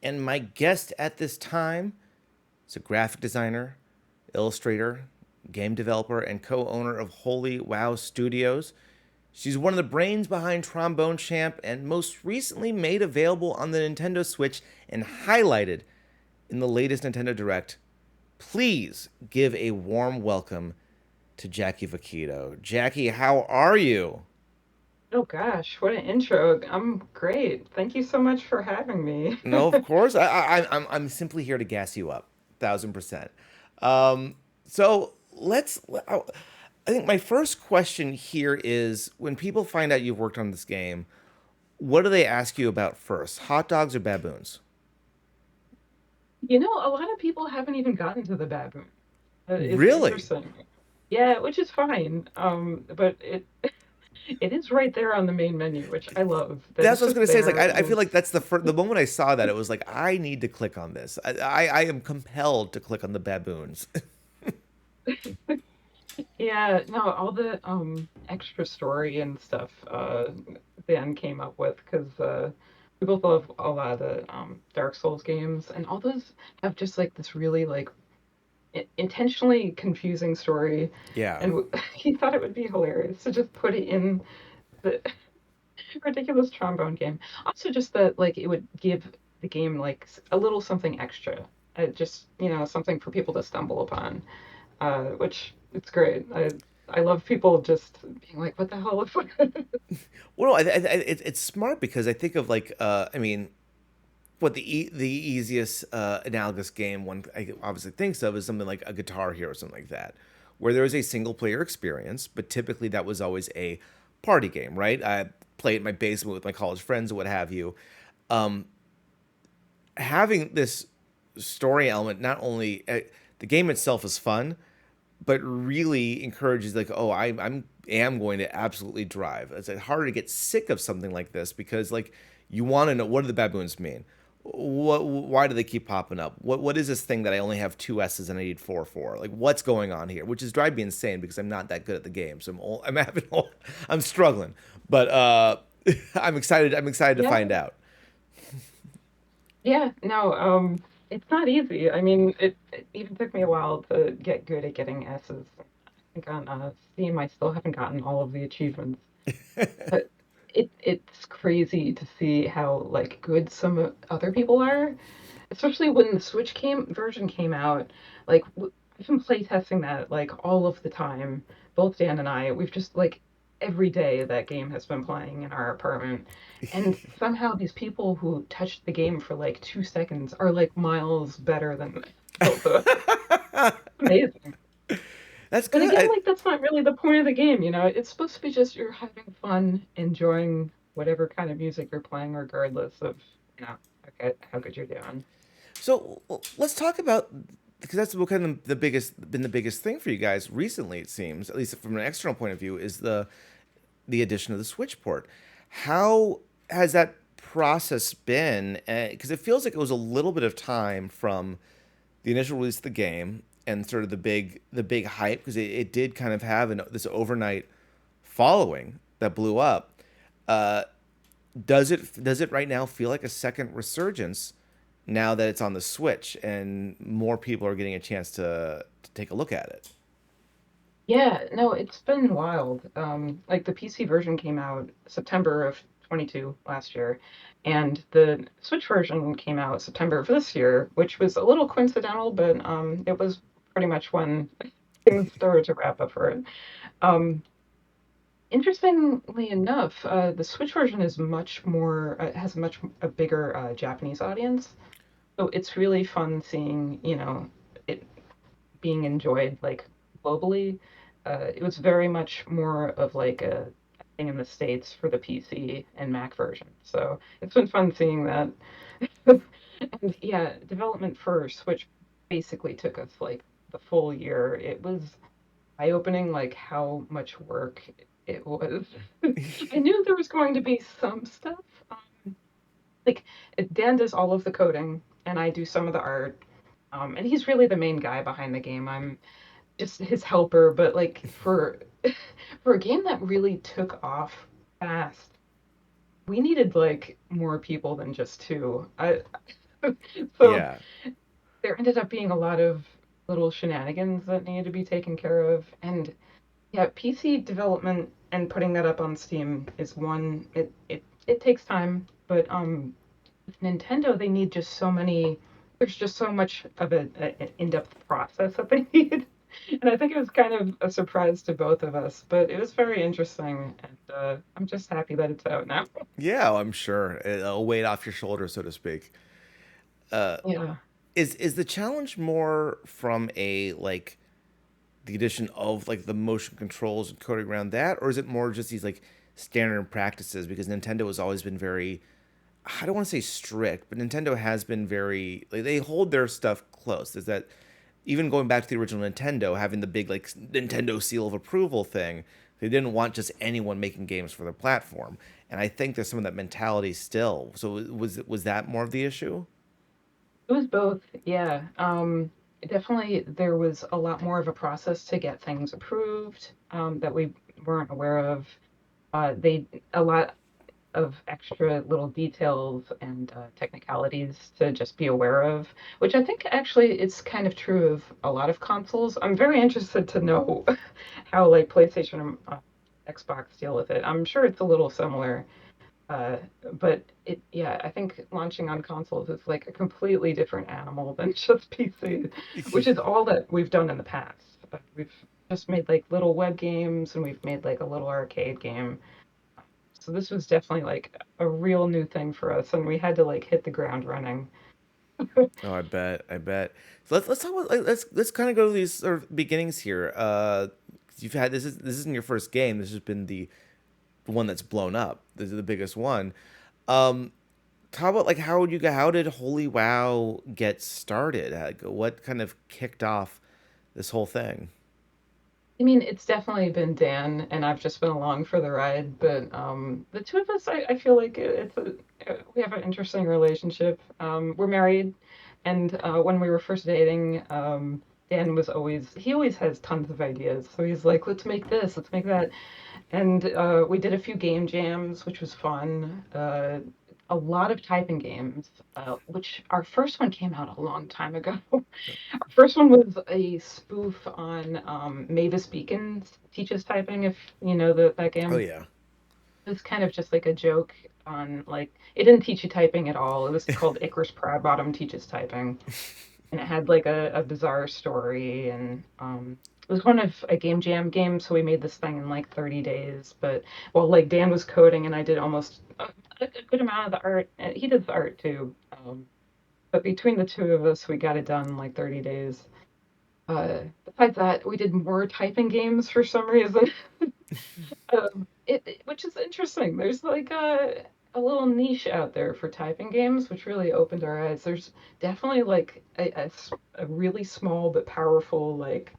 And my guest at this time is a graphic designer, illustrator, game developer, and co owner of Holy Wow Studios. She's one of the brains behind Trombone Champ and most recently made available on the Nintendo Switch and highlighted in the latest Nintendo Direct. Please give a warm welcome to Jackie Vecchito. Jackie, how are you? Oh gosh, what an intro. I'm great. Thank you so much for having me. No, of course. I'm simply here to gas you up, 1,000%. So I think my first question here is when people find out you've worked on this game, what do they ask you about first? Hot dogs or baboons? You know, a lot of people haven't even gotten to the baboon. It's Really? interesting. Yeah, which is fine. But it is right there on the main menu, which I love that That's it's what I was just gonna say. It's like there I feel and like that's the moment I saw that it was like I need to click on this. I am compelled to click on the baboons. yeah, no, all the extra story and stuff Dan came up with because we both love a lot of the Dark Souls games and all those have just like this really like intentionally confusing story, Yeah. and he thought it would be hilarious to just put it in the ridiculous trombone game. Also, just that like it would give the game like a little something extra, just something for people to stumble upon, which it's great. I love people just being like, "What the hell?" Well, no, it's smart because I think of like I mean, what the easiest analogous game one obviously thinks of is something like a Guitar Hero or something like that, where there is a single player experience, but typically that was always a party game, right? I play it in my basement with my college friends or what have you. Um, Having this story element, not only the game itself is fun, but really encourages like, oh, I'm am going to absolutely drive. It's like harder to get sick of something like this because like you want to know what do the baboons mean? What? Why do they keep popping up? What is this thing that I only have two S's and I need four for? Like what's going on here? Which is driving me insane because I'm not that good at the game, so I'm having I'm struggling, but I'm excited to Yeah, find out. yeah, no, it's not easy. I mean, it even took me a while to get good at getting S's. I think on Steam, I still haven't gotten all of the achievements. But it's crazy to see how like good other people are, especially when the Switch came version came out. Like I've been playtesting that like all of the time. Both Dan and I, we've just like every day that game has been playing in our apartment, and somehow these people who touched the game for like 2 seconds are like miles better than both of us. Amazing. That's But good. again, like that's not really the point of the game, you know? It's supposed to be just you're having fun, enjoying whatever kind of music you're playing, regardless of, you know, how good you're doing. So let's talk about because that's what kind of the biggest been the biggest thing for you guys recently. It seems, at least from an external point of view, is the addition of the Switch port. How has that process been? Because it feels like it was a little bit of time from the initial release of the game and sort of the big hype because it did kind of have this overnight following that blew up. Uh, does it right now feel like a second resurgence now that it's on the Switch and more people are getting a chance to take a look at it? Yeah, no, it's been wild. Like the PC version came out September of 22 last year, and the Switch version came out September of this year, which was a little coincidental, but it was pretty much when things started to wrap up for it. Um, Interestingly enough, the Switch version is much more has much a bigger Japanese audience, so it's really fun seeing, it being enjoyed like globally. It was very much more of like a thing in the States for the PC and Mac version. So it's been fun seeing that. And yeah, development for Switch basically took us like the full year. It was eye-opening like how much work it was. I knew there was going to be some stuff. Like Dan does all of the coding and I do some of the art. And he's really the main guy behind the game. I'm just his helper, but like for for a game that really took off fast, we needed like more people than just two. So Yeah. there ended up being a lot of little shenanigans that needed to be taken care of. And yeah, PC development and putting that up on Steam is one. It takes time, but with Nintendo, they need just so many. There's just so much of an in-depth process that they need, and I think it was kind of a surprise to both of us. But it was very interesting, and I'm just happy that it's out now. Yeah, I'm sure. A weight off your shoulder, so to speak. Uh, Yeah. is the challenge more from a like the addition of like the motion controls and coding around that, or is it more just these like standard practices? Because Nintendo has always been very, I don't want to say strict, but Nintendo has been very like they hold their stuff close. Is that even going back to the original Nintendo, having the big like Nintendo seal of approval thing, they didn't want just anyone making games for their platform, and I think there's some of that mentality still. So was that more of the issue? It was both, yeah. Definitely, there was a lot more of a process to get things approved that we weren't aware of. They a lot of extra little details and technicalities to just be aware of, which I think actually it's kind of true of a lot of consoles. I'm very interested to know how like PlayStation and Xbox deal with it. I'm sure it's a little similar. Uh, but yeah, I think launching on consoles is like a completely different animal than just PC, which is all that we've done in the past. We've just made like little web games and we've made like a little arcade game. So this was definitely like a real new thing for us, and we had to like hit the ground running. Oh, I bet, I bet. So let's talk about like, let's kind of go to these sort of beginnings here. 'Cause you've had this isn't your first game. This has been the one that's blown up. This is the biggest one. Um, How about like how did Holy Wow get started? What kind of kicked off this whole thing? I mean, it's definitely been Dan, and I've just been along for the ride. But the two of us, I feel like we have an interesting relationship. We're married, and when we were first dating, Dan was he always has tons of ideas. So he's like, let's make this, let's make that. And we did a few game jams, which was fun. A lot of typing games, which our first one came out a long time ago. Our first one was a spoof on Mavis Beacon teaches typing, if you know that Oh game. yeah. It was kind of just like a joke on like it didn't teach you typing at all. It was called Icarus Proudbottom Teaches Typing, and it had like a bizarre story, and it was one of a game jam game, so we made this thing in like 30 days. But well, like Dan was coding and I did almost a good amount of the art. And he did the art too. But between the two of us, we got it done in like 30 days. Besides that, we did more typing games for some reason. Which is interesting. There's like a little niche out there for typing games, which really opened our eyes. There's definitely like a really small but powerful like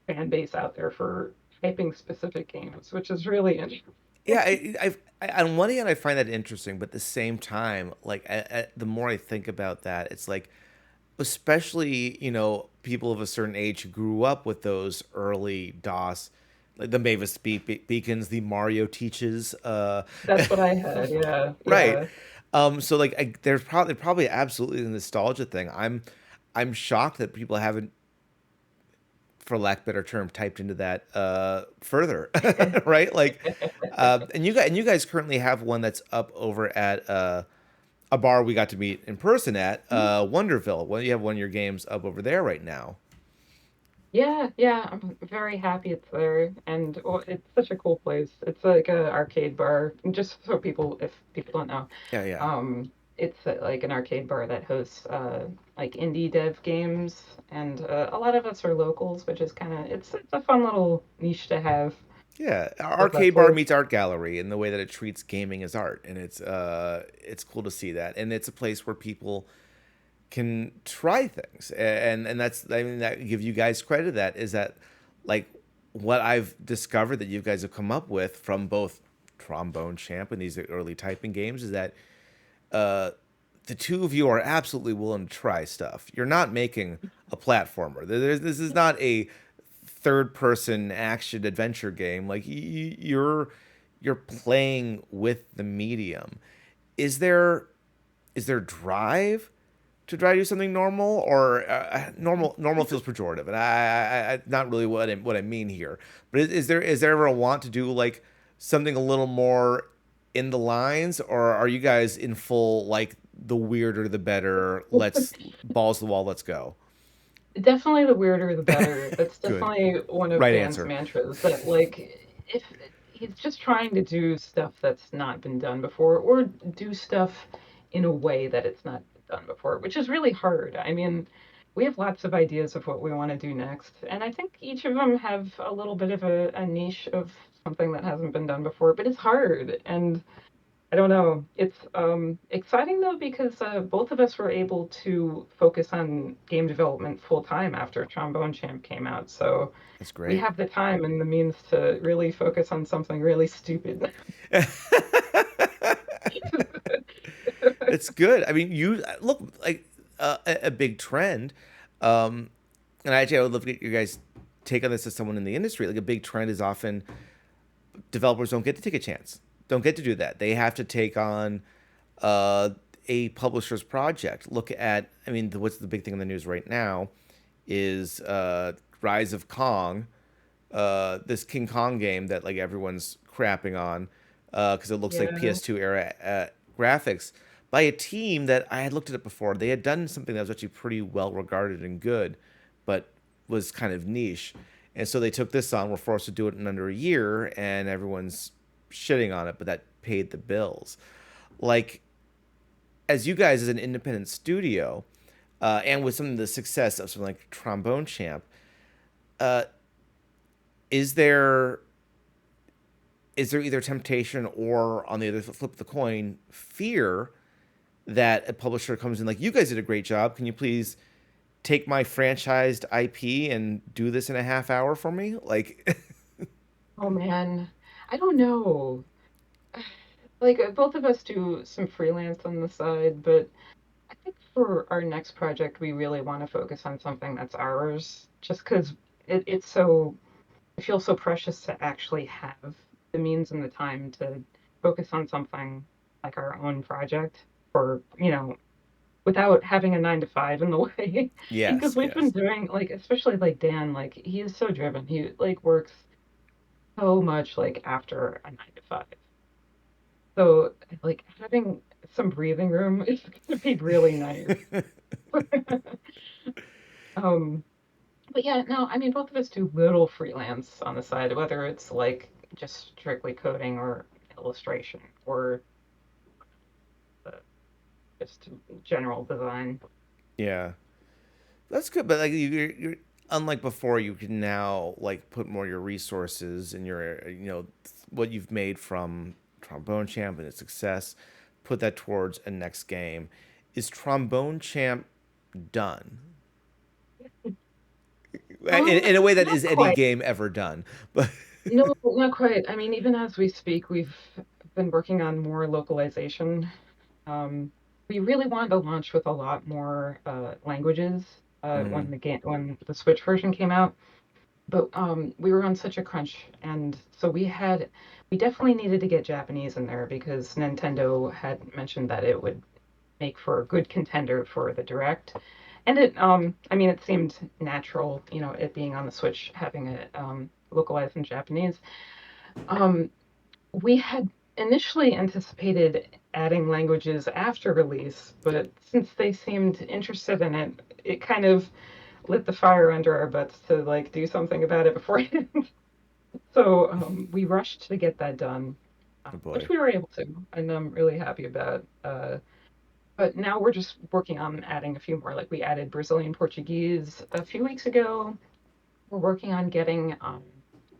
fan base out there for typing specific games, which is really interesting. Yeah, on one hand I find that interesting, but at the same time, like the more I think about that, it's like, especially people of a certain age who grew up with those early DOS, like the Beacons, the Mario teaches, That's what I had. Yeah, right. yeah. So like there's probably absolutely the nostalgia thing. I'm shocked that people haven't, for lack of a better term, typed into that further, right? Like, and you guys currently have one that's up over at a bar we got to meet in person at Wonderville. Well, you have one of your games up over there right now. Yeah, yeah, I'm very happy it's there, and well, it's such a cool place. It's like a arcade bar, and just so people, if people don't know, Yeah, yeah, um, it's like an arcade bar that hosts like indie dev games, and a lot of us are locals, which is kind of it's a fun little niche to have. yeah. Love that Arcade bar place. meets art gallery in the way that it treats gaming as art, and it's cool to see that, and it's a place where people can try things, and that's, I mean, that give you guys credit. That is that, like, what I've discovered that you guys have come up with from both Trombone Champ and these early typing games is that uh, the two of you are absolutely willing to try stuff. You're not making a platformer. This is not a third person action adventure game. Like you're playing with the medium. Is there is there drive? to try to do something normal, or normal feels pejorative, and not really what I mean here. But is there ever a want to do like something a little more in the lines, or are you guys in full like the weirder the better? Let's balls to the wall. Let's go. Definitely the weirder the better. That's Good. definitely one of Right Dan's answer. mantras that like if he's just trying to do stuff that's not been done before or do stuff in a way that it's not done before, which is really hard. I mean, we have lots of ideas of what we want to do next, and I think each of them have a little bit of a niche of something that hasn't been done before, but it's hard. And I don't know. It's exciting though because both of us were able to focus on game development full time after Trombone Champ came out. So That's we great. have the time and the means to really focus on something really stupid. It's good. I mean, you look like a big trend. Um, and actually, I would love to get you guys take on this as someone in the industry. Like a big trend is often developers don't get to take a chance, don't get to do that. They have to take on uh, a publisher's project. Look at, I mean, what's the big thing in the news right now is Rise of Kong, this King Kong game that like everyone's crapping on because it looks like Yeah. PS2 era graphics by a team that I had looked at it before. They had done something that was actually pretty well regarded and good, but was kind of niche. And so they took this on, were forced to do it in under a year, and everyone's shitting on it, but that paid the bills. Like, as you guys as an independent studio, and with some of the success of something like Trombone Champ, uh, is there either temptation or on the other flip of the coin fear that a publisher comes in like, you guys did a great job, can you please take my franchised IP and do this in a half hour for me, like? Oh man. I don't know. Like both of us do some freelance on the side, but I think for our next project, we really want to focus on something that's ours, just because it's so it feels so precious to actually have the means and the time to focus on something like our own project for, without having a 9 to 5 in the way. Because Yes, we've been yes. doing like, especially like Dan, like he is so driven. He like works so much like after a 9 to 5. So like having some breathing room is gonna be really nice. Um, But yeah, no, I mean, both of us do little freelance on the side, whether it's like just strictly coding or illustration or uh, just general design. Yeah, that's good, but like you're unlike before, you can now like put more of your resources and your what you've made from Trombone Champ and its success, put that towards a next game. Is Trombone Champ done in a way that Not is any quite. game ever done? But No, not quite. I mean, even as we speak, we've been working on more localization. Um, we really wanted to launch with a lot more languages mm, when the Switch version came out. But we were on such a crunch, and so we definitely needed to get Japanese in there because Nintendo had mentioned that it would make for a good contender for the Direct, and I mean, it seemed natural, it being on the Switch, having it localized in Japanese. Um, we had initially anticipated adding languages after release, but since they seemed interested in it, it kind of lit the fire under our butts to like do something about it beforehand. So we rushed to get that done, oh which boy. we were able to, and I'm really happy about. But now we're just working on adding a few more. Like we added Brazilian Portuguese a few weeks ago. We're working on getting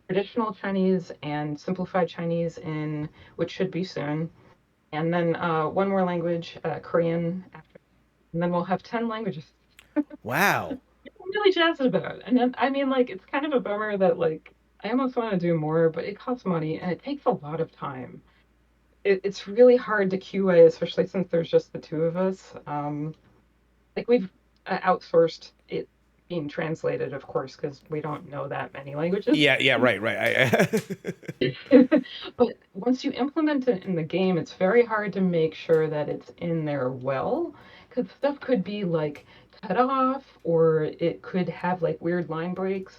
traditional Chinese and simplified Chinese in, which should be soon. And then one more language, Korean, after. And then we'll have 10 languages. Wow. I'm really jazzed about it. And then, I mean, like, it's kind of a bummer that, like, I almost want to do more, but it costs money and it takes a lot of time. It's really hard to QA, especially since there's just the two of us. Like, we've outsourced it being translated, of course, because we don't know that many languages. Yeah, yeah, right, right. But once you implement it in the game, it's very hard to make sure that it's in there well, because stuff could be like cut off, or it could have like weird line breaks.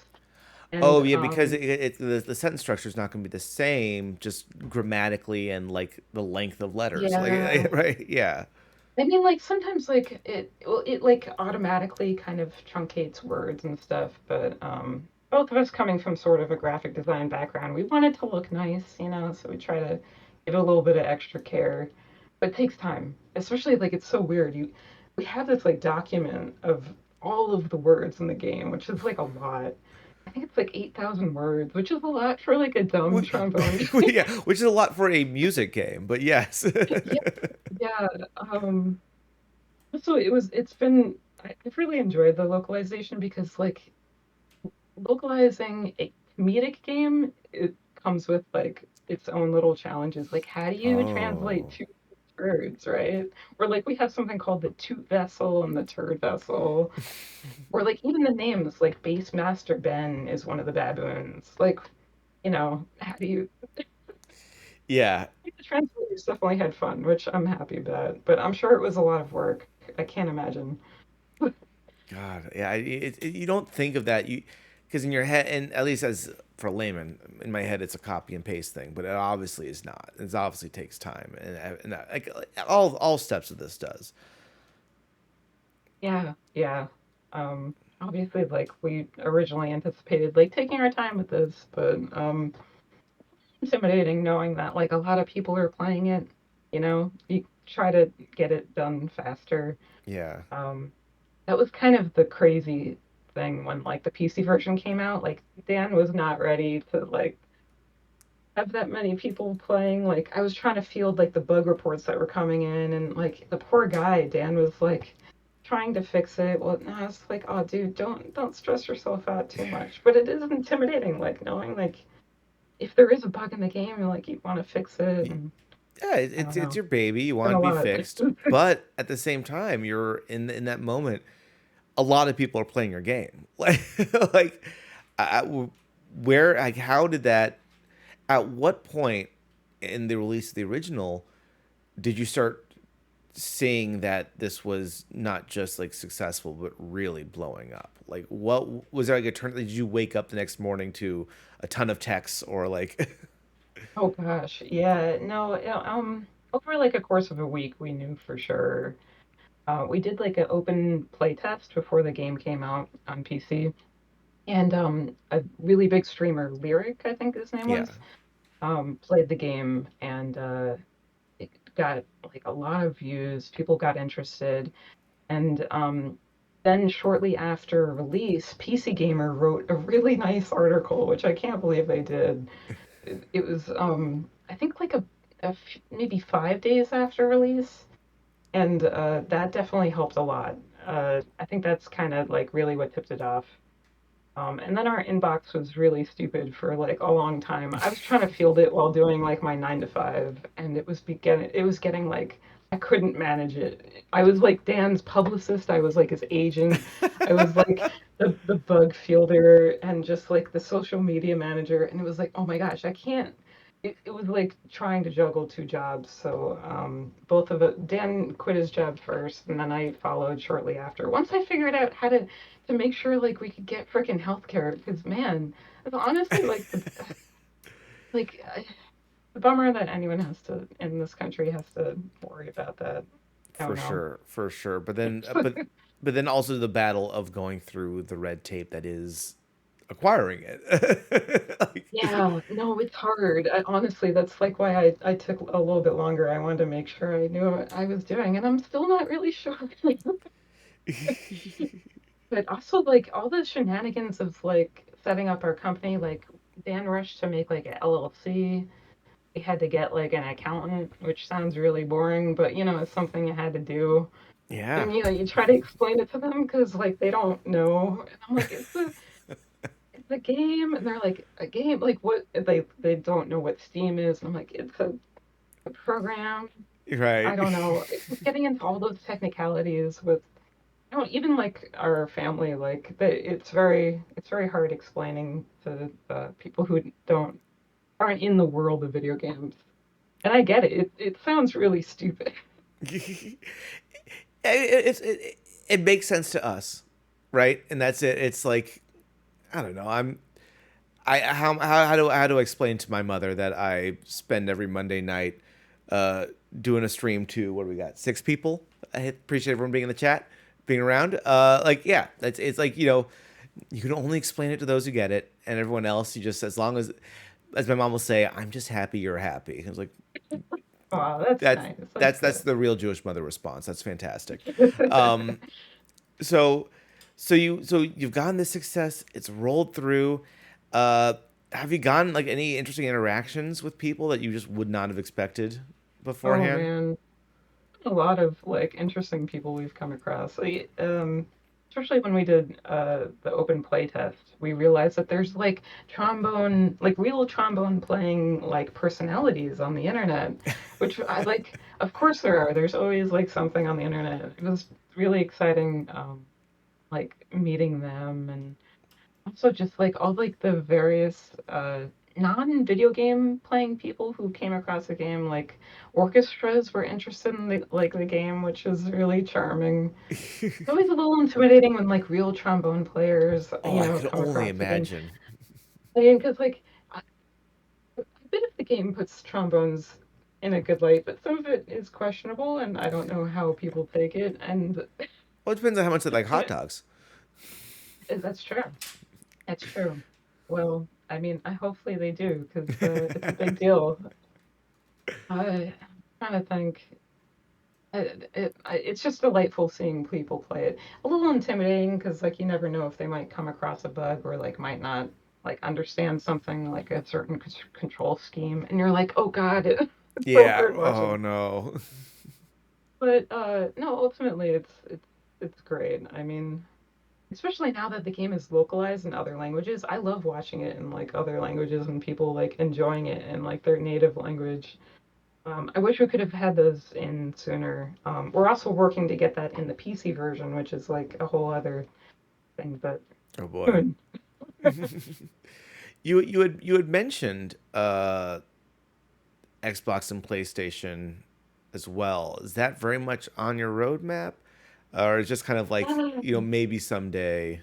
Oh And yeah, because the sentence structure is not going to be the same, just grammatically and like the length of letters. yeah, Right? Yeah. I mean, like sometimes like it like automatically kind of truncates words and stuff, but both of us coming from sort of a graphic design background, we want it to look nice, so we try to give it a little bit of extra care. But it takes time, especially like it's so weird. We have this like document of all of the words in the game, which is like a lot. I think it's like 8,000 words, which is a lot for like a dumb We, trombone game. yeah, which is a lot for a music game, but yes. Yeah, yeah. So it's been, I've really enjoyed the localization because like localizing a comedic game, it comes with like its own little challenges. Like how do you translate Oh. two words, right? Or like we have something called the toot vessel and the turd vessel. Or like even the names, like Bass Master Ben is one of the baboons. Like, how do you Yeah. the translators definitely had fun, which I'm happy about. But I'm sure it was a lot of work. I can't imagine. God, yeah, you don't think of that, because in your head, and at least as for a layman, in my head, it's a copy and paste thing, but it obviously is not. It obviously takes time, and like all steps of this does. Yeah, yeah. Obviously, like we originally anticipated, like taking our time with this, but intimidating knowing that like a lot of people are playing it. You try to get it done faster. Yeah, Um, that was kind of the crazy thing when like the PC version came out. Like Dan was not ready to like have that many people playing. Like I was trying to field like the bug reports that were coming in, and like the poor guy Dan was like trying to fix it. Well, no, I was like, oh, dude, don't stress yourself out too much. But it is intimidating, like knowing like if there is a bug in the game, and like you want to fix it, and yeah, I don't it's know. your baby. You It's been want a it to be lot. fixed, but at the same time, you're in that moment. A lot of people are playing your game, like, I, where, like, how did that? At what point in the release of the original did you start seeing that this was not just like successful but really blowing up? Like, what was there, like a turn? Did you wake up the next morning to a ton of texts or like? Oh gosh, yeah, no, over like a course of a week, we knew for sure. We did like an open play test before the game came out on PC, and a really big streamer, Lyric, I think his name Yeah. was, played the game, and it got like a lot of views. People got interested, and then shortly after release, PC Gamer wrote a really nice article, which I can't believe they did. It was I think like maybe 5 days after release, and that definitely helped a lot. I think that's kind of like really what tipped it off. And then our inbox was really stupid for like a long time. I was trying to field it while doing like my 9 to 5, and it was getting like I couldn't manage it. I was like Dan's publicist. I was like his agent. I was like the bug fielder and just like the social media manager. And it was like, oh my gosh, I can't. It was like trying to juggle two jobs. So both of it. Dan quit his job first, and then I followed shortly after. Once I figured out how to make sure like we could get freaking healthcare because man, it's honestly like like the bummer that anyone has to in this country has to worry about that. I don't For know. sure, for sure. But then also the battle of going through the red tape that is acquiring it. Like, Yeah, no, it's hard. Honestly, that's like why I took a little bit longer. I wanted to make sure I knew what I was doing, and I'm still not really sure. But also, like all the shenanigans of like setting up our company, like Dan rushed to make like a LLC. We had to get like an accountant, which sounds really boring, but it's something you had to do. yeah, And you try to explain it to them because like they don't know. And I'm like, it's a game, and they're like, a game, like what? They don't know what Steam is. And I'm like, it's a program. I right. don't know. Just getting into all those technicalities with even like our family, like it's very hard explaining to people who aren't in the world of video games. And I get it. It sounds really stupid. it makes sense to us, right? And that's it. It's like I don't know. How do I explain to my mother that I spend every Monday night doing a stream to what do we got 6 people? I appreciate everyone being in the chat, being around. Like yeah, it's like you can only explain it to those who get it, and everyone else you just as long as my mom will say, I'm just happy you're happy. I was like Oh, that's that's nice. that's the real Jewish mother response. That's fantastic. Um, so so you've gotten this success. It's rolled through. Uh, have you gotten like any interesting interactions with people that you just would not have expected Oh beforehand? man, a lot of like interesting people we've come across. Especially when we did the open play test, we realized that there's like trombone, like real trombone playing like personalities on the internet, which I like. Of course there are. There's always like something on the internet. It was really exciting, like meeting them and also just like all like the various non-video game playing people who came across the game, like orchestras were interested in the game, which is really charming. It's always a little intimidating when like real trombone players, Oh, I could come only across the game. imagine. I mean, because like a bit of the game puts trombones in a good light, but some of it is questionable, and I don't know how people take it. And Well, it depends on how much they like hot yeah, dogs. that's true. That's true. Well, I mean, I hopefully they do because it's a big deal. I'm trying to think. It's just delightful seeing people play it. A little intimidating because like you never know if they might come across a bug or like might not like understand something like a certain control scheme, and you're like, oh God, it's so Yeah. hard Oh watching. no. But no, ultimately it's great. I mean, especially now that the game is localized in other languages, I love watching it in like other languages and people like enjoying it in like their native language. I wish we could have had those in sooner. We're also working to get that in the PC version, which is like a whole other thing, but Oh boy. soon. You had mentioned Xbox and PlayStation as well. Is that very much on your roadmap, or is just kind of like maybe someday?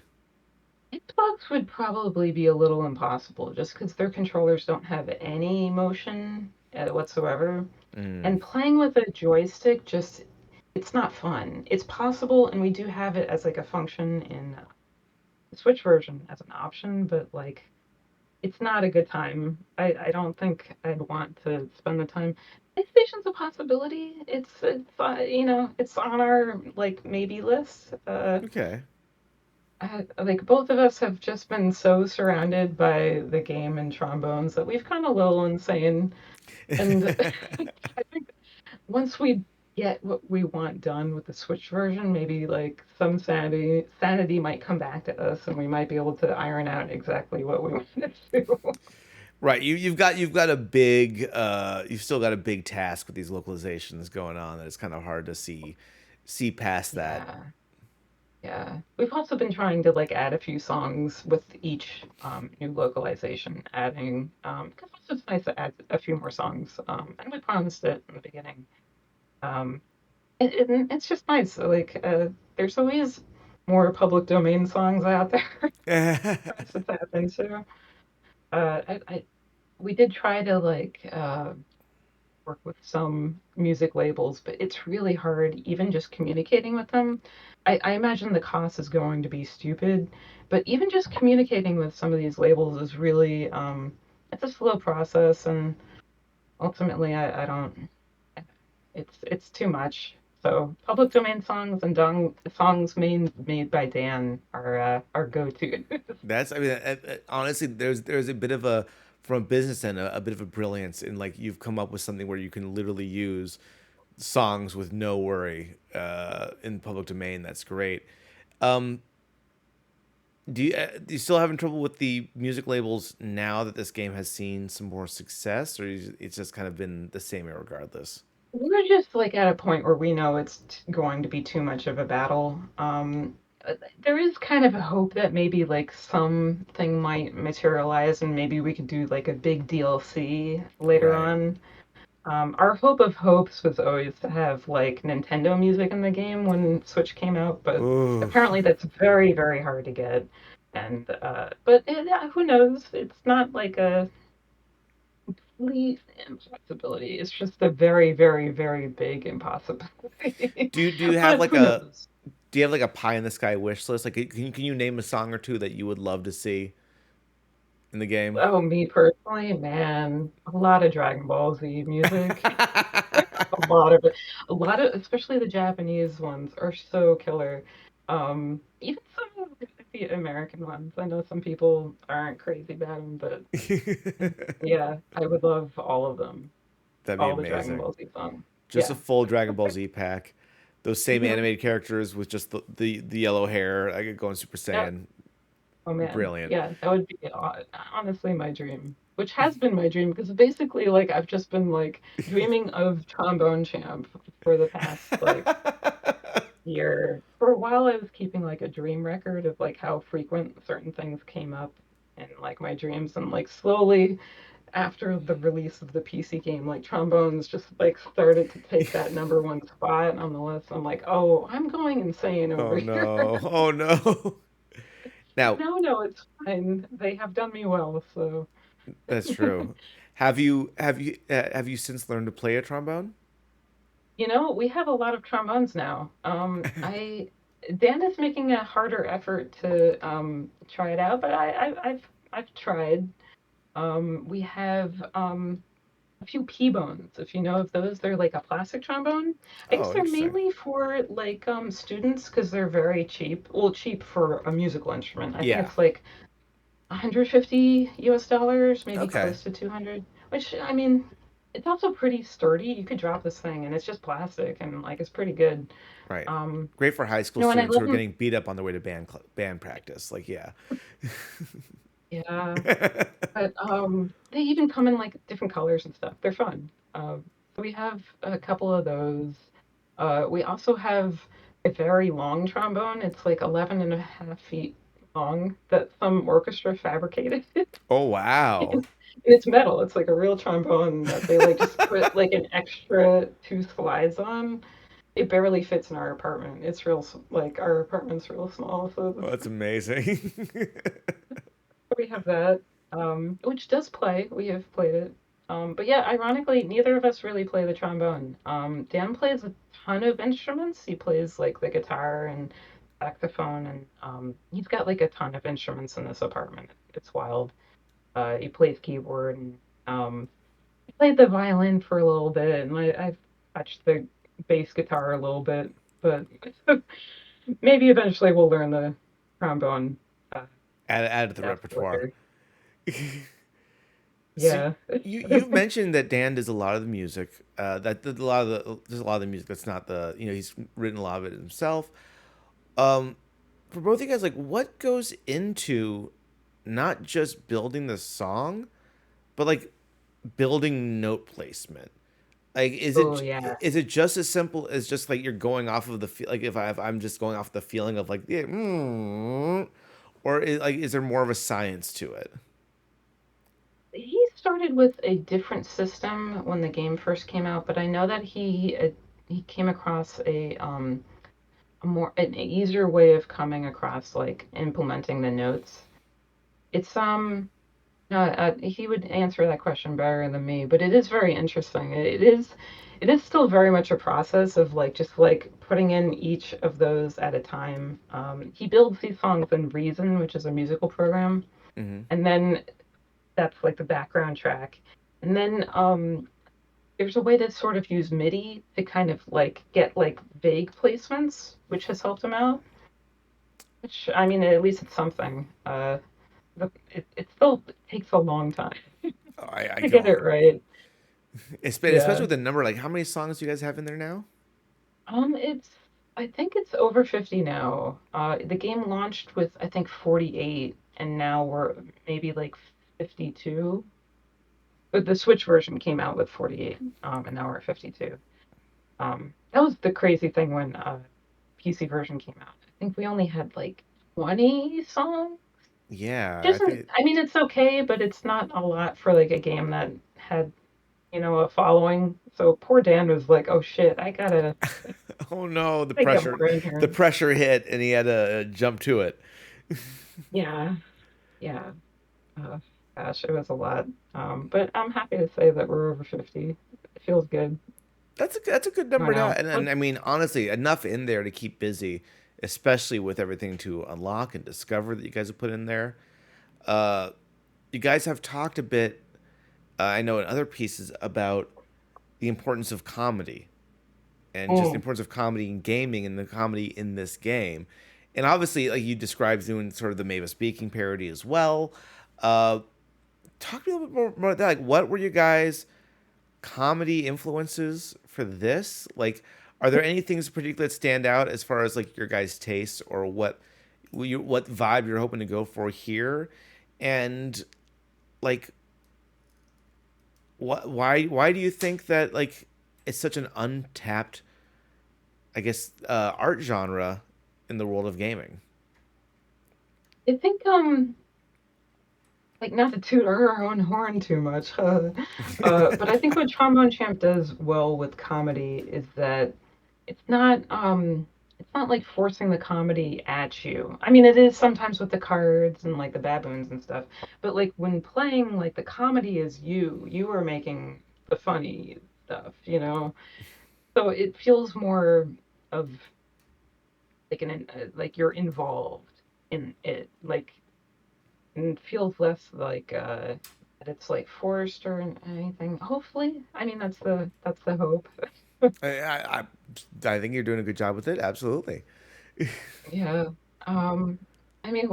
Xbox would probably be a little impossible just because their controllers don't have any motion whatsoever. Mm, And playing with a joystick just it's not fun. It's possible, and we do have it as like a function in the Switch version as an option, but like it's not a good time. I don't think I'd want to spend the time. PlayStation's a possibility. It's on our like maybe list. okay. Like both of us have just been so surrounded by the game and trombones that we've gone a little insane. And I think once we get what we want done with the Switch version, maybe like some sanity might come back to us, and we might be able to iron out exactly what we want to do. Right. You've got a big you've still got a big task with these localizations going on that it's kind of hard to see past that. Yeah, yeah. We've also been trying to like add a few songs with each new localization, adding because it's just nice to add a few more songs. And we promised it in the beginning. Um, it's just nice. Like there's always more public domain songs out there for us to tap into. I we did try to like work with some music labels, but it's really hard, even just communicating with them. I imagine the cost is going to be stupid, but even just communicating with some of these labels is really, it's a slow process, and ultimately, I don't, it's too much. So public domain songs and songs made by Dan are go-to. That's I mean honestly there's a bit of a from a business end a bit of a brilliance in like you've come up with something where you can literally use songs with no worry in public domain. That's great. Um, do you still having trouble with the music labels now that this game has seen some more success, or it's just kind of been the same regardless? We're just like at a point where we know it's going to be too much of a battle. There is kind of a hope that maybe like something might materialize and maybe we could do like a big DLC later Right. on. Our hope of hopes was always to have like Nintendo music in the game when Switch came out, but Ooh. apparently that's very, very hard to get. And but yeah, who knows? It's not like a complete impossibility. It's just a very, very, very big impossibility. Do you have But like who a knows? do you have like a pie in the sky wish list? Like, can you name a song or two that you would love to see in the game? Oh, me personally, man, a lot of Dragon Ball Z music. A lot of it. A lot of, especially the Japanese ones, are so killer. Even some of the American ones. I know some people aren't crazy about them, but yeah, I would love all of them. That'd be All the Dragon amazing. Ball Z songs. Just a Yeah. full Dragon Ball Z pack. Those same Hmm. animated characters with just the yellow hair. I could go in Super Yeah. Saiyan. Oh man. Brilliant. Yeah, that would be honestly my dream, which has been my dream because basically, like, I've just been like dreaming of Trombone Champ for the past like year. For a while, I was keeping like a dream record of like how frequent certain things came up in like my dreams, and like slowly after the release of the PC game, like trombones just like started to take that number one spot on the list. I'm like, oh, I'm going insane over Oh here. no. Oh no. Now, No, no, it's fine. They have done me well, so. that's true. Have you since learned to play a trombone? You know, we have a lot of trombones now. Dan is making a harder effort to try it out, but I've tried. We have a few P-bones, if you know of those. They're like a plastic trombone. I guess Oh, they're interesting. mainly for like students because they're very cheap. Well, cheap for a musical instrument. I think Yeah. it's like 150 US dollars, maybe Okay. close to 200, which I mean, it's also pretty sturdy. You could drop this thing and it's just plastic and like it's pretty good. Right. Um, Great for high school and I students who live are in, getting beat up on their way to band practice. Like, yeah. yeah, but they even come in like different colors and stuff. They're fun. So we have a couple of those. We also have a very long trombone. It's like 11 and a half feet long that some orchestra fabricated. Oh wow. And it's metal. It's like a real trombone that they like just put like an extra two slides on. It barely fits in our apartment. It's real, like our apartment's real small, so Oh, that's amazing. we have that, which does play. We have played it. But yeah, ironically, neither of us really play the trombone. Dan plays a ton of instruments. He plays like the guitar and saxophone, and he's got like a ton of instruments in this apartment. It's wild. He plays keyboard and I played the violin for a little bit, and I've touched the bass guitar a little bit, but maybe eventually we'll learn the trombone uh, Add to the stuff repertoire. later. So Yeah. you've mentioned that Dan does a lot of the music. That a lot of there's a lot of the music that's not the he's written a lot of it himself. Um, for both of you guys, like what goes into not just building the song, but like building note placement? Like, Oh yeah. is it just as simple as just like you're going off of the like if I'm just going off the feeling of like yeah, or is there more of a science to it? He started with a different system when the game first came out, but I know that he came across a more an easier way of coming across like implementing the notes. It's No, he would answer that question better than me, but it is very interesting. It is still very much a process of like just like putting in each of those at a time. He builds these songs in Reason, which is a musical program, Hmm. and then that's like the background track. And then there's a way to sort of use MIDI to kind of like get like vague placements, which has helped him out. Which I mean, at least it's something. But it still takes a long time I to can get it right. it's been especially Yeah. with the number like how many songs do you guys have in there now? It's I think it's over 50 now. The game launched with I think 48 and now we're maybe like 52. But the Switch version came out with 48 and now we're at 52. That was the crazy thing when PC version came out. I think we only had like 20 songs. Yeah, Which I isn't think I mean it's okay, but it's not a lot for like a game that had, a following. So poor Dan was like, "Oh shit, Oh no, I get more in the here." pressure hit, and he had to jump to it. Yeah, yeah. Uh, Gosh, it was a lot. But I'm happy to say that we're over 50. It feels good. That's a good I don't number to have, know. and I mean honestly, enough in there to keep busy, especially with everything to unlock and discover that you guys have put in there. Uh, you guys have talked a bit, I know in other pieces about the importance of comedy and just the Mm. importance of comedy in gaming and the comedy in this game. And obviously, like you described, doing sort of the Mavis speaking parody as well. Uh, Talk to me a little bit more about that. Like, what were you guys' comedy influences for this? Like, are there any things in particular that stand out as far as like your guys' taste or what vibe you're hoping to go for here? And like, why do you think that like it's such an untapped, I guess, art genre in the world of gaming? I think like not to toot our own horn too much, but I think what Trombone Champ does well with comedy is that it's not it's not like forcing the comedy at you. I mean, it is sometimes with the cards and like the baboons and stuff, but like when playing, like the comedy is you are making the funny stuff. So it feels more of like like you're involved in it, like and feels less like that it's like forced or anything. Hopefully, I mean that's the hope. I think you're doing a good job with it. Absolutely. Yeah. Um, I mean,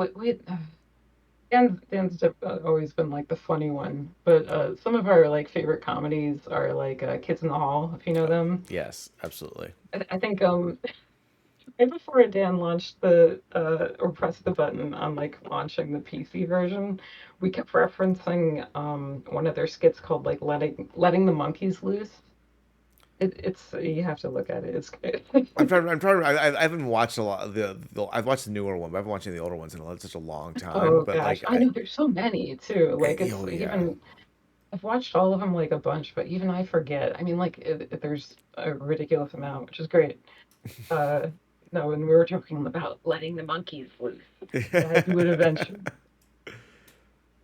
Dan's always been like the funny one, but some of our like favorite comedies are like Kids in the Hall, if you know them. Yes, absolutely. I think right before Dan launched the or pressed the button on like launching the PC version, we kept referencing one of their skits called like letting the monkeys loose. It's you have to look at it. It's good. I'm trying. I haven't watched a lot of I've watched the newer one, but I haven't watched any of the older ones in such a long time. Oh But gosh, like I know there's so many too. Like it's oh yeah. even I've watched all of them like a bunch, but even I forget. I mean, like there's a ridiculous amount, which is great. Uh, no, and we were talking about letting the monkeys loose. Yeah, do it eventually.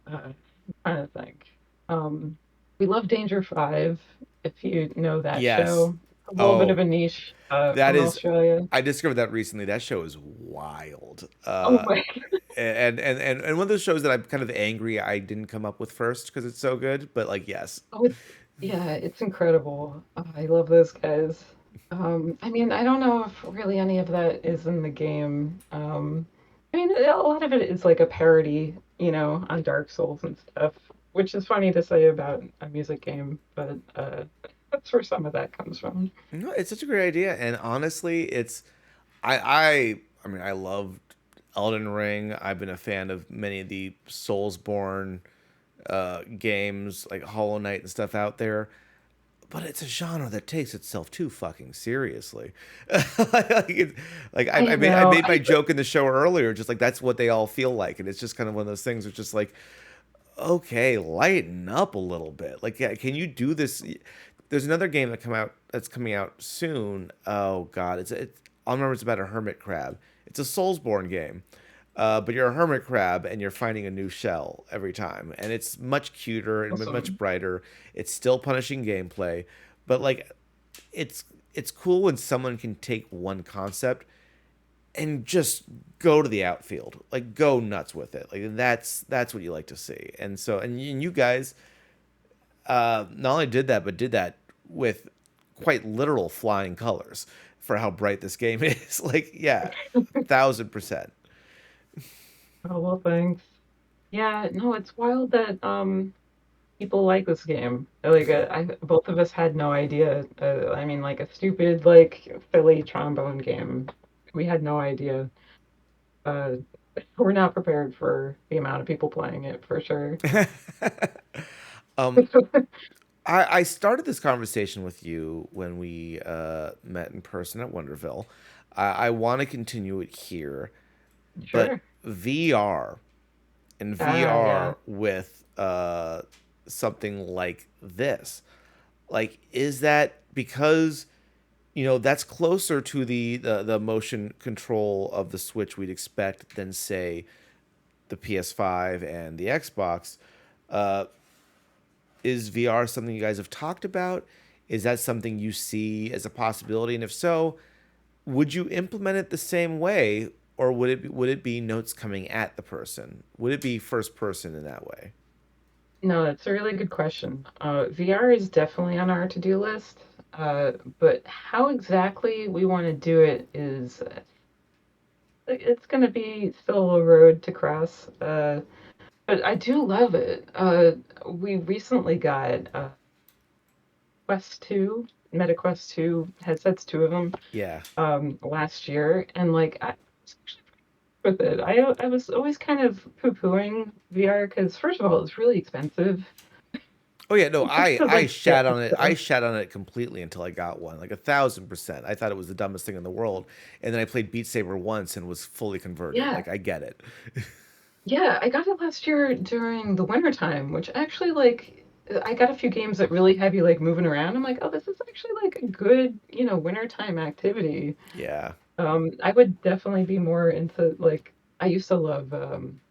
Trying to think. Um, we love Danger Five, if you know that Yes. show. A little bit of Oh, a niche that from is. Australia. I discovered that recently. That show is wild. Oh my! And one of those shows that I'm kind of angry I didn't come up with first because it's so good. But like, yes. Oh, yeah, it's incredible. I love those guys. I mean, I don't know if really any of that is in the game. I mean, a lot of it is like a parody, on Dark Souls and stuff, which is funny to say about a music game, but that's where some of that comes from. No, it's such a great idea, and honestly, I mean, I loved Elden Ring. I've been a fan of many of the Soulsborne games like Hollow Knight and stuff out there. But it's a genre that takes itself too fucking seriously. I I know. made my joke in the show earlier, just like that's what they all feel like, and it's just kind of one of those things. It's just like, okay, lighten up a little bit. Like, yeah, can you do this? There's another game that's coming out soon. Oh God, I'll remember it's about a hermit crab. It's a Soulsborne game, but you're a hermit crab and you're finding a new shell every time, and it's much cuter and much Awesome. brighter. It's still punishing gameplay, but like, it's it's cool when someone can take one concept and just go to the outfield, like go nuts with it. Like that's what you like to see. And so and you guys not only did that, but did that with quite literal flying colors for how bright this game is. Like yeah, 1,000%. Oh, well, thanks. Yeah, no, it's wild that people like this game. Like, both of us had no idea. I mean, like a stupid like Philly trombone game. We had no idea. Uh, we're not prepared for the amount of people playing it for sure. um, I started this conversation with you when we met in person at Wonderville. I want to continue it here, but Sure. VR and Ah, yeah. VR with something like this. Like, is that because that's closer to the motion control of the Switch we'd expect than say the PS5 and the Xbox. Uh, is VR something you guys have talked about? Is that something you see as a possibility? And if so, would you implement it the same way, or would it be notes coming at the person? Would it be first person in that way? No, that's a really good question. VR is definitely on our to-do list, but how exactly we want to do it is it's going to be still a road to cross. But I do love it. We recently got Quest 2, Meta Quest 2 headsets, two of them, Yeah. last year, and like I was actually pretty with it. I was always kind of poo-pooing VR because first of all, it's really expensive Oh yeah, no, just I to I like get shat on it. I stuff. shat on it completely until I got one, like 1,000%. I thought it was the dumbest thing in the world, and then I played Beat Saber once and was fully converted. Yeah, Like I get it. yeah, I got it last year during the winter time, which actually like I got a few games that really have you like moving around. I'm like, oh, this is actually like a good, wintertime activity. Yeah, I would definitely be more into like I used to love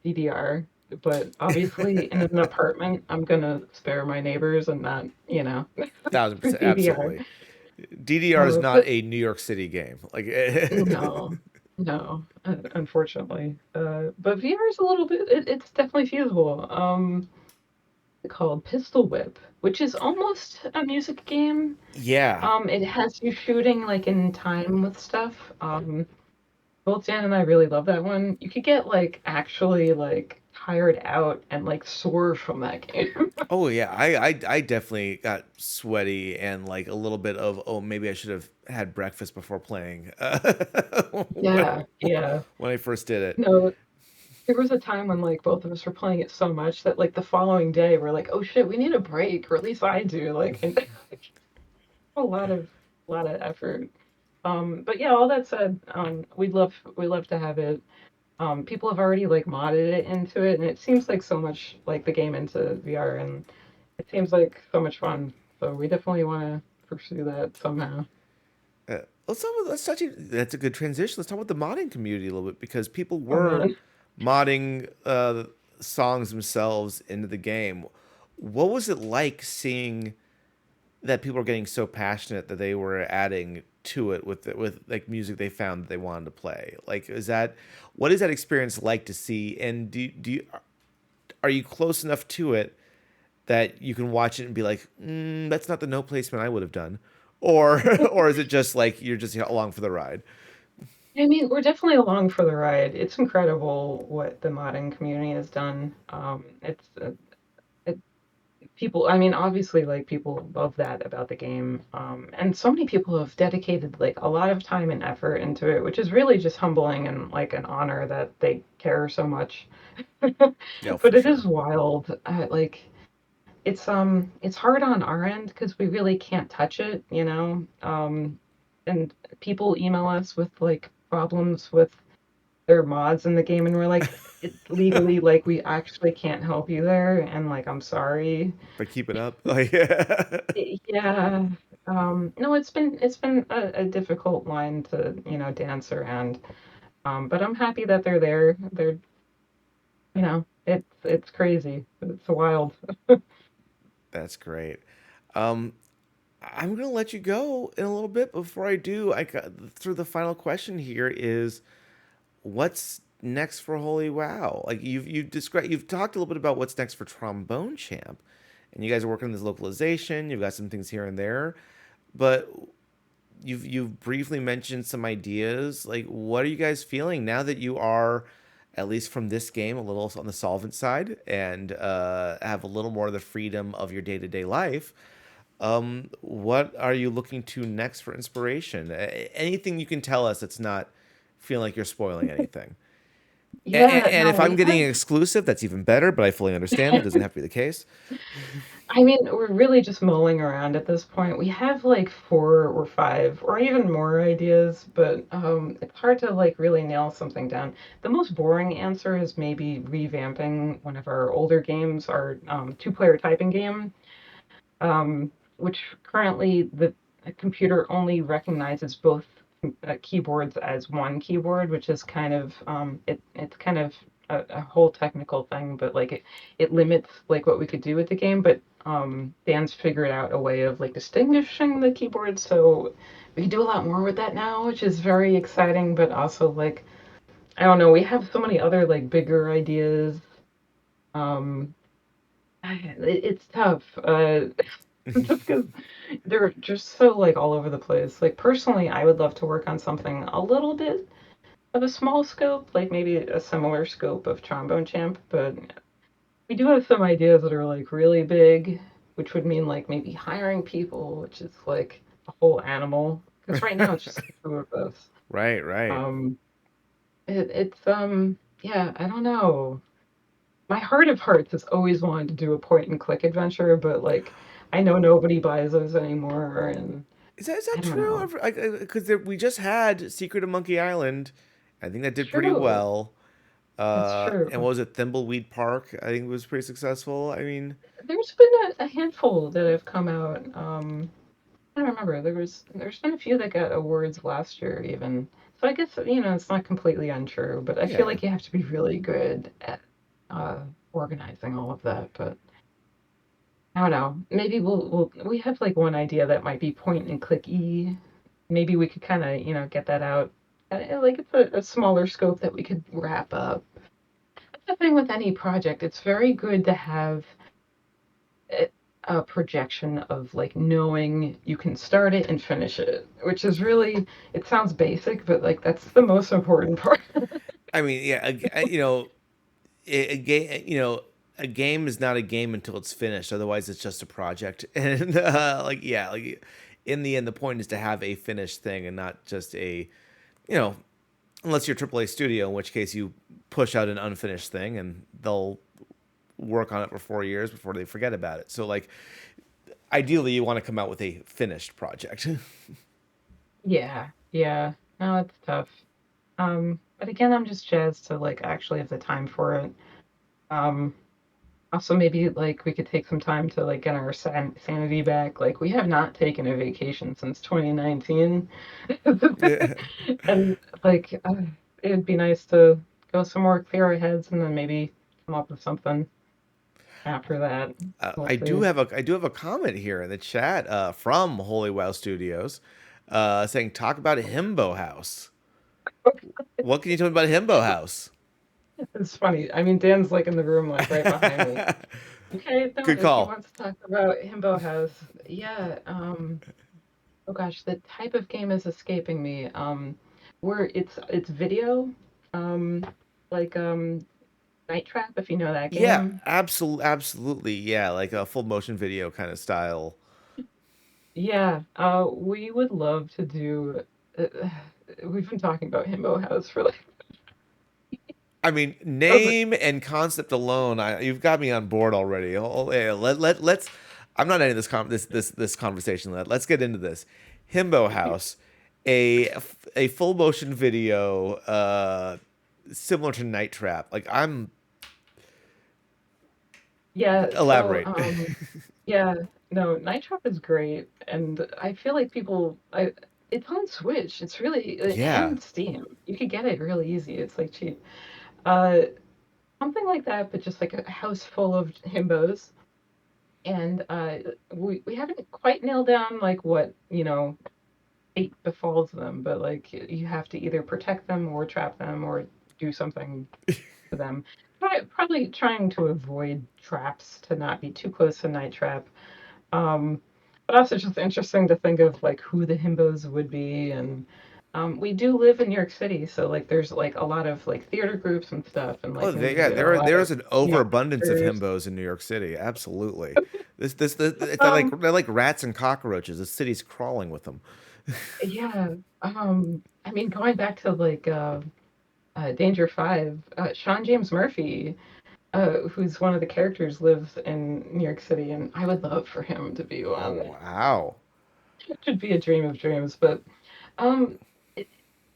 DDR, but obviously in an apartment, I'm gonna spare my neighbors and not, 1,000%, DDR. absolutely. DDR is not But a New York City game. Like, no, no, unfortunately. But VR is a little bit. It's definitely feasible. Called Pistol Whip, which is almost a music game. yeah. It has you shooting like in time with stuff. Both Dan and I really love that one. You could get like actually like tired out and like sore from that game. Oh yeah, I definitely got sweaty and like a little bit of, oh, maybe I should have had breakfast before playing when Yeah, yeah. when I first did it. No, there was a time when like both of us were playing it so much that like the following day we're like, oh shit, we need a break, or at least I do. Like, and a lot of effort. But yeah, all that said, we love to have it. People have already like modded it into it, and it seems like so much like the game into VR, and it seems like so much fun. So we definitely want to pursue that somehow. Let's touch. That's a good transition. Let's talk about the modding community a little bit because people Oh were man. modding songs themselves into the game. What was it like seeing that people were getting so passionate that they were adding to it with like music they found that they wanted to play? Like, what is that experience like to see? And are you close enough to it that you can watch it and be like, that's not the note placement I would have done, or or is it just like you're just along for the ride? I mean, we're definitely along for the ride. It's incredible what the modding community has done. It, people, I mean, obviously, like people love that about the game, and so many people have dedicated like a lot of time and effort into it, which is really just humbling and like an honor that they care so much. Yeah, But for it is sure. wild. Like it's hard on our end because we really can't touch it, and people email us with like problems with their mods in the game, and we're like, legally, like we actually can't help you there, and like I'm sorry. But keep it up. Like, Yeah. No, it's been a difficult line to, dance around. But I'm happy that they're there. It's crazy. It's wild. that's great. Um, I'm gonna let you go in a little bit. Before I do, I got through the final question here is what's next for Holy Wow? Like you've talked a little bit about what's next for Trombone Champ, and you guys are working on this localization. You've got some things here and there, but you've briefly mentioned some ideas. Like, what are you guys feeling now that you are, at least from this game, a little on the solvent side and have a little more of the freedom of your day to day life? What are you looking to next for inspiration? Anything you can tell us that's not feeling like you're spoiling anything. Yeah, And no, if I'm we getting have. an exclusive, that's even better. But I fully understand it doesn't have to be the case. I mean, we're really just mulling around at this point. We have like four or five or even more ideas, but it's hard to like really nail something down. The most boring answer is maybe revamping one of our older games, our two-player typing game. which currently the computer only recognizes both keyboards as one keyboard, which is kind of it's kind of a whole technical thing, but like it limits like what we could do with the game. But Dan's figured out a way of like distinguishing the keyboards, so we can do a lot more with that now, which is very exciting. But also like I don't know, we have so many other like bigger ideas. Um, it's tough. Just because they're just so like all over the place. Like personally, I would love to work on something a little bit of a small scope, like maybe a similar scope of Trombone Champ, but we do have some ideas that are like really big, which would mean like maybe hiring people, which is like a whole animal. Because right now it's just the two of us. Right, right. Um, it's yeah, I don't know. My heart of hearts has always wanted to do a point and click adventure, but like I know nobody buys those anymore, and Is I that don't true? know. Because we just had Secret of Monkey Island. I think that did pretty True. well. It's And true. what was it? Thimbleweed Park. I think it was pretty successful. I mean, There's been a handful that have come out. I don't remember. There's been a few that got awards last year even. So I guess it's not completely untrue, but I feel yeah. like you have to be really good at organizing all of that. But I don't know. Maybe we have like one idea that might be point and click y. Maybe we could kind of get that out. Like it's a smaller scope that we could wrap up. That's the thing with any project. It's very good to have a, a projection of like knowing you can start it and finish it, which is really it sounds basic, but like that's the most important part. I mean, yeah. A game. A game is not a game until it's finished. Otherwise, it's just a project. And like, yeah, like in the end, the point is to have a finished thing and not just a, you know, unless you're a AAA studio, in which case you push out an unfinished thing and they'll work on it for 4 years before they forget about it. So like ideally you want to come out with a finished project. Yeah, yeah. No, it's tough. But again, I'm just jazzed to like actually have the time for it. Um, Also maybe like we could take some time to like get our sanity back. Like we have not taken a vacation since 2019. Yeah. And like it'd be nice to go somewhere, clear our heads, and then maybe come up with something after that. We'll see. I do have a comment here in the chat from Holy Wow Studios saying talk about Himbo House. What can you tell me about Himbo House? It's funny. I mean, Dan's like in the room, like right behind me. Okay, no, Good if he call. wants to talk about Himbo House, yeah. Oh gosh, the type of game is escaping me. Where it's video, um, like Night Trap, if you know that Yeah, game. absolutely. Yeah, like a full motion video kind of style. Yeah, we would love to do. We've been talking about Himbo House for like I mean, over. name and concept alone, you've got me on board already. Yeah, let's. I'm not ending this conversation. Let's get into this. Himbo House, a a full motion video, similar to Night Trap. Like I'm Yeah, so elaborate. yeah, no, Night Trap is great, and I feel like it's on Switch. It's really Yeah. and Steam. You could get it really easy. It's like cheap. Uh, Something like that, but just like a house full of himbos. And we haven't quite nailed down like what, fate befalls them, but like you have to either protect them or trap them or do something to them. Probably trying to avoid traps to not be too close to Night Trap. Um, but also just interesting to think of like who the himbos would be and we do live in New York City, so like there's like a lot of like theater groups and stuff and Oh, like maybe a lot there of is an overabundance of actors. himbos in New York City. Absolutely. Um, They're like rats and cockroaches. The city's crawling with them. yeah. I mean going back to like Danger Five, Sean James Murphy, who's one of the characters, lives in New York City, and I would love for him to be Oh one. wow. It should be a dream of dreams, but um, it,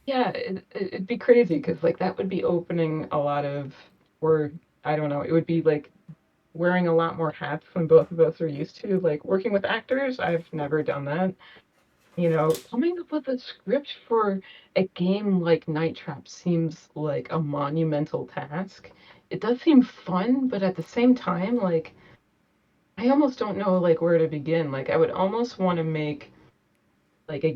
yeah, it'd be crazy because like that would be opening a lot of, or I don't know, it would be like wearing a lot more hats than both of us are used to. Like working with actors, I've never done that. Coming up with a script for a game like Night Trap seems like a monumental task. It does seem fun, but at the same time, like I almost don't know like where to begin. Like I would almost want to make like a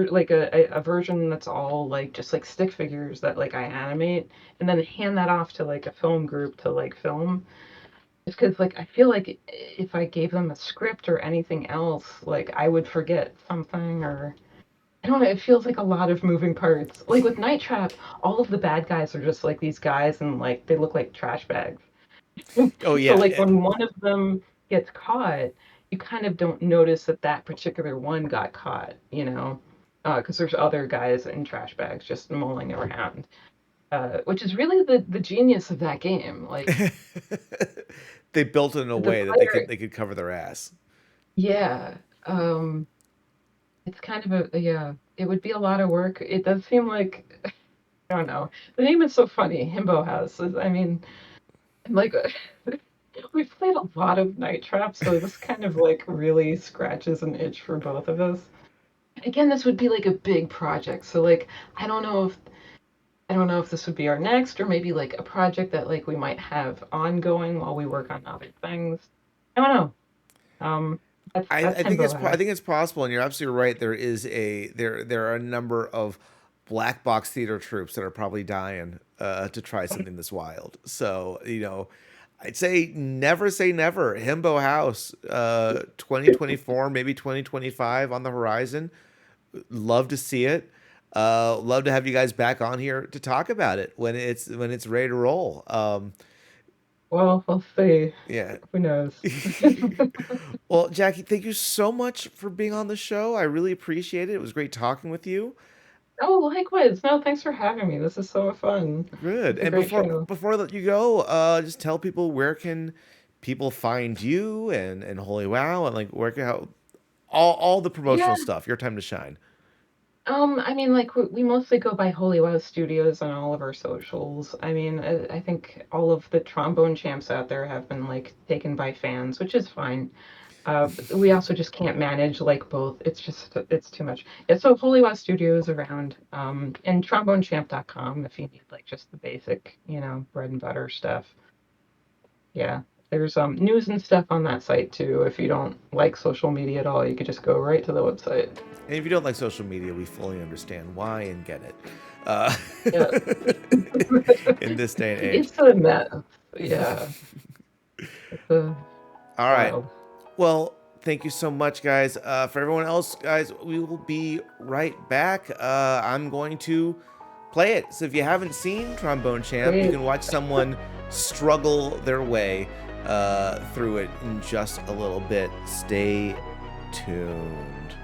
like a version that's all like just like stick figures that like I animate and then hand that off to like a film group to like film. Just because like I feel like if I gave them a script or anything else, like I would forget something or I don't know, it feels like a lot of moving parts. Like with Night Trap, all of the bad guys are just like these guys and like they look like trash bags. Oh So yeah. like when one of them gets caught, you kind of don't notice that that particular one got caught, because there's other guys in trash bags just mulling around, which is really the genius of that game. Like They built it in a the way that they could player, they could cover their ass. yeah, it's kind of a yeah. It would be a lot of work. It does seem like I don't know. The name is so funny, Himbo House. I mean, like we've played a lot of Night Trap, so this kind of like really scratches an itch for both of us. Again, this would be like a big project. So like I don't know if this would be our next or maybe like a project that like we might have ongoing while we work on other things. I don't know. That's I think Himbo I House. think it's possible, and you're absolutely right. There are a number of black box theater troops that are probably dying to try something this wild. So I'd say never. Himbo House, 2024, maybe 2025 on the horizon. Love to see it. Love to have you guys back on here to talk about it when it's ready to roll. Well, we'll see. Yeah. Who knows? Well, Jackie, thank you so much for being on the show. I really appreciate it. It was great talking with you. Oh, likewise. No, thanks for having me. This is so fun. Good. It's a And great show. before I let you go, just tell people where can people find you and Holy Wow and like where can how all the Yeah. promotional stuff. Your time to shine. I mean, like we mostly go by Holy Wow Studios on all of our socials. I mean, I think all of the trombone champs out there have been like taken by fans, which is fine. We also just can't manage like both. It's too much. Yeah, so Holy Wow Studios around, and trombonechamp.com if you need like just the basic, bread and butter stuff. Yeah. There's news and stuff on that site too. If you don't like social media at all, you could just go right to the website. And if you don't like social media, we fully understand why and get it. Uh, Yeah. in this day and age. It's a mess. Yeah. It's All right. wild. Well, thank you so much, guys. For everyone else, guys, we will be right back. I'm going to play it. So if you haven't seen Trombone Champ, you Great. can watch someone struggle their way through it in just a little bit. Stay tuned.